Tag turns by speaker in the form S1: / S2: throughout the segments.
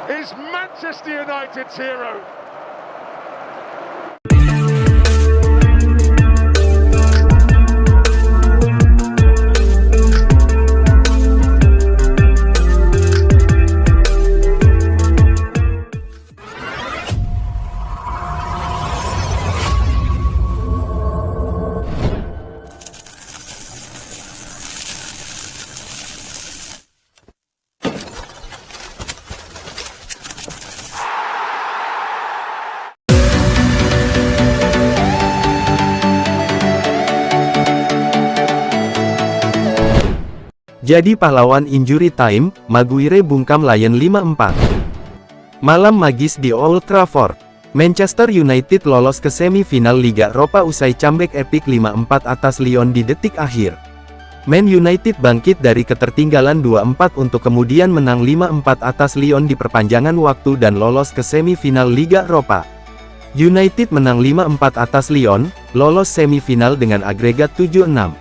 S1: is Manchester United's hero.
S2: Jadi pahlawan injury time, Maguire bungkam Lion 5-4. Malam magis di Old Trafford. Manchester United lolos ke semifinal Liga Eropa usai comeback epic 5-4 atas Lyon di detik akhir. Man United bangkit dari ketertinggalan 2-4 untuk kemudian menang 5-4 atas Lyon di perpanjangan waktu dan lolos ke semifinal Liga Eropa. United menang 5-4 atas Lyon, lolos semifinal dengan agregat 7-6.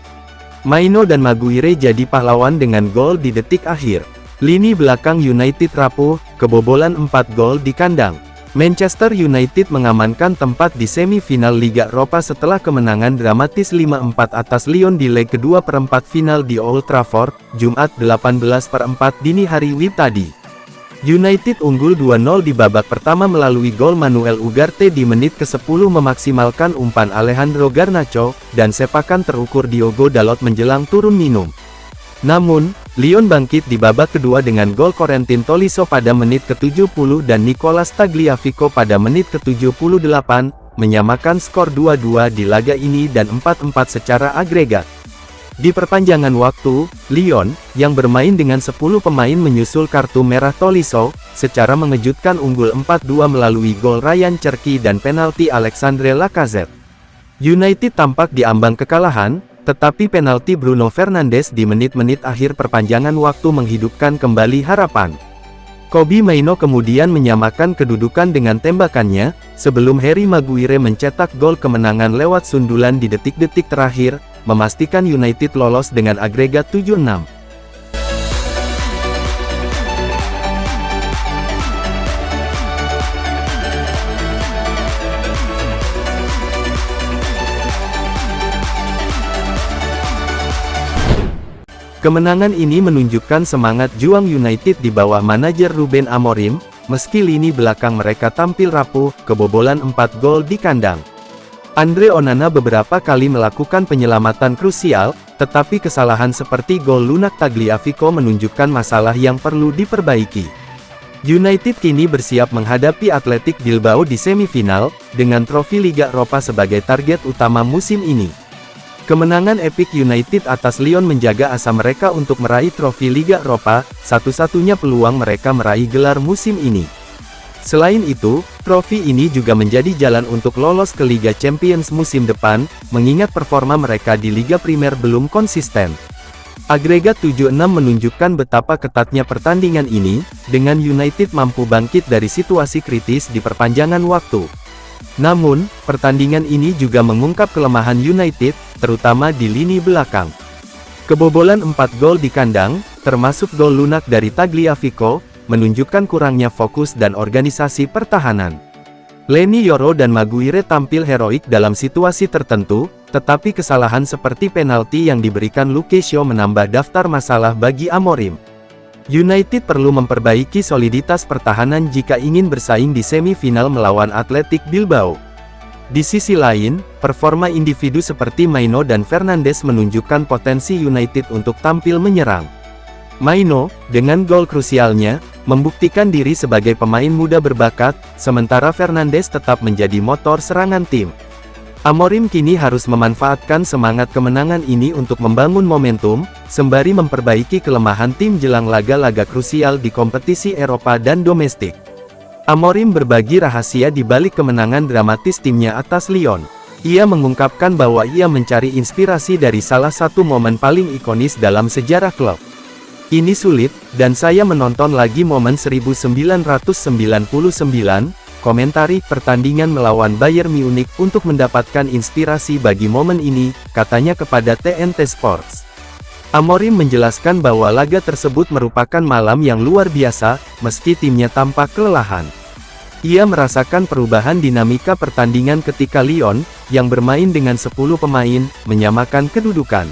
S2: Maino dan Maguire jadi pahlawan dengan gol di detik akhir. Lini belakang United rapuh, kebobolan 4 gol di kandang. Manchester United mengamankan tempat di semifinal Liga Eropa setelah kemenangan dramatis 5-4 atas Lyon di leg kedua perempat final di Old Trafford, Jumat 18/4 dini hari WIB tadi. United unggul 2-0 di babak pertama melalui gol Manuel Ugarte di menit ke-10 memaksimalkan umpan Alejandro Garnacho, dan sepakan terukur Diogo Dalot menjelang turun minum. Namun, Lyon bangkit di babak kedua dengan gol Corentin Tolisso pada menit ke-70 dan Nicolas Tagliafico pada menit ke-78, menyamakan skor 2-2 di laga ini dan 4-4 secara agregat. Di perpanjangan waktu, Lyon, yang bermain dengan 10 pemain menyusul kartu merah Tolisso, secara mengejutkan unggul 4-2 melalui gol Ryan Cherki dan penalti Alexandre Lacazette. United tampak di ambang kekalahan, tetapi penalti Bruno Fernandes di menit-menit akhir perpanjangan waktu menghidupkan kembali harapan. Kobbie Mainoo kemudian menyamakan kedudukan dengan tembakannya, sebelum Harry Maguire mencetak gol kemenangan lewat sundulan di detik-detik terakhir, memastikan United lolos dengan agregat 7-6. Kemenangan ini menunjukkan semangat juang United di bawah manajer Ruben Amorim, meski lini belakang mereka tampil rapuh, kebobolan 4 gol di kandang. Andre Onana beberapa kali melakukan penyelamatan krusial, tetapi kesalahan seperti gol lunak Tagliafico menunjukkan masalah yang perlu diperbaiki. United kini bersiap menghadapi Athletic Bilbao di semifinal, dengan trofi Liga Eropa sebagai target utama musim ini. Kemenangan epik United atas Lyon menjaga asa mereka untuk meraih trofi Liga Eropa, satu-satunya peluang mereka meraih gelar musim ini. Selain itu, trofi ini juga menjadi jalan untuk lolos ke Liga Champions musim depan, mengingat performa mereka di Liga Primer belum konsisten. Agregat 7-6 menunjukkan betapa ketatnya pertandingan ini, dengan United mampu bangkit dari situasi kritis di perpanjangan waktu. Namun, pertandingan ini juga mengungkap kelemahan United, terutama di lini belakang. Kebobolan 4 gol di kandang, termasuk gol lunak dari Tagliafico, menunjukkan kurangnya fokus dan organisasi pertahanan. Leny Yoro dan Maguire tampil heroik dalam situasi tertentu, tetapi kesalahan seperti penalti yang diberikan Luke Shaw menambah daftar masalah bagi Amorim. United perlu memperbaiki soliditas pertahanan jika ingin bersaing di semifinal melawan Athletic Bilbao. Di sisi lain, performa individu seperti Mainoo dan Fernandes menunjukkan potensi United untuk tampil menyerang. Mainoo, dengan gol krusialnya, membuktikan diri sebagai pemain muda berbakat, sementara Fernandes tetap menjadi motor serangan tim. Amorim kini harus memanfaatkan semangat kemenangan ini untuk membangun momentum, sembari memperbaiki kelemahan tim jelang laga-laga krusial di kompetisi Eropa dan domestik. Amorim berbagi rahasia di balik kemenangan dramatis timnya atas Lyon. Ia mengungkapkan bahwa ia mencari inspirasi dari salah satu momen paling ikonis dalam sejarah klub. Ini sulit, dan saya menonton lagi momen 1999, komentari pertandingan melawan Bayern Munich untuk mendapatkan inspirasi bagi momen ini, katanya kepada TNT Sports. Amorim menjelaskan bahwa laga tersebut merupakan malam yang luar biasa, meski timnya tampak kelelahan. Ia merasakan perubahan dinamika pertandingan ketika Lyon, yang bermain dengan 10 pemain, menyamakan kedudukan.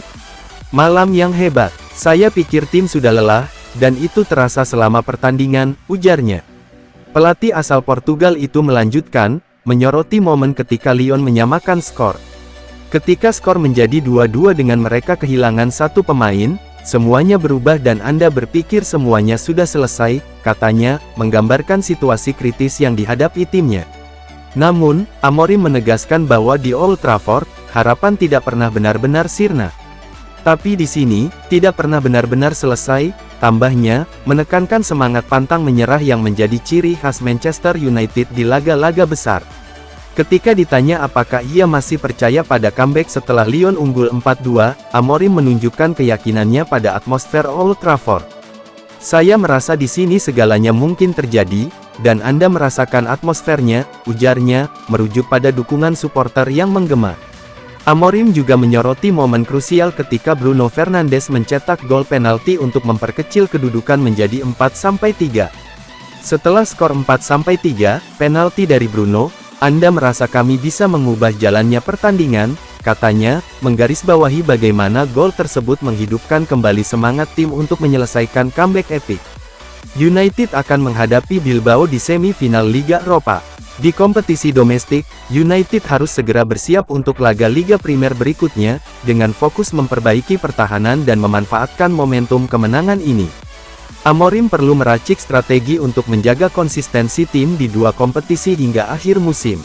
S2: Malam yang hebat. Saya pikir tim sudah lelah, dan itu terasa selama pertandingan, ujarnya. Pelatih asal Portugal itu melanjutkan, menyoroti momen ketika Lyon menyamakan skor. Ketika skor menjadi 2-2 dengan mereka kehilangan satu pemain, semuanya berubah dan Anda berpikir semuanya sudah selesai, katanya, menggambarkan situasi kritis yang dihadapi timnya. Namun, Amorim menegaskan bahwa di Old Trafford, harapan tidak pernah benar-benar sirna. Tapi di sini, tidak pernah benar-benar selesai, tambahnya, menekankan semangat pantang menyerah yang menjadi ciri khas Manchester United di laga-laga besar. Ketika ditanya apakah ia masih percaya pada comeback setelah Lyon unggul 4-2, Amorim menunjukkan keyakinannya pada atmosfer Old Trafford. Saya merasa di sini segalanya mungkin terjadi, dan Anda merasakan atmosfernya, ujarnya, merujuk pada dukungan supporter yang menggema. Amorim juga menyoroti momen krusial ketika Bruno Fernandes mencetak gol penalti untuk memperkecil kedudukan menjadi 4-3. Setelah skor 4-3, penalti dari Bruno, Anda merasa kami bisa mengubah jalannya pertandingan, katanya, menggarisbawahi bagaimana gol tersebut menghidupkan kembali semangat tim untuk menyelesaikan comeback epic. United akan menghadapi Bilbao di semifinal Liga Eropa. Di kompetisi domestik, United harus segera bersiap untuk laga Liga Primer berikutnya, dengan fokus memperbaiki pertahanan dan memanfaatkan momentum kemenangan ini. Amorim perlu meracik strategi untuk menjaga konsistensi tim di dua kompetisi hingga akhir musim.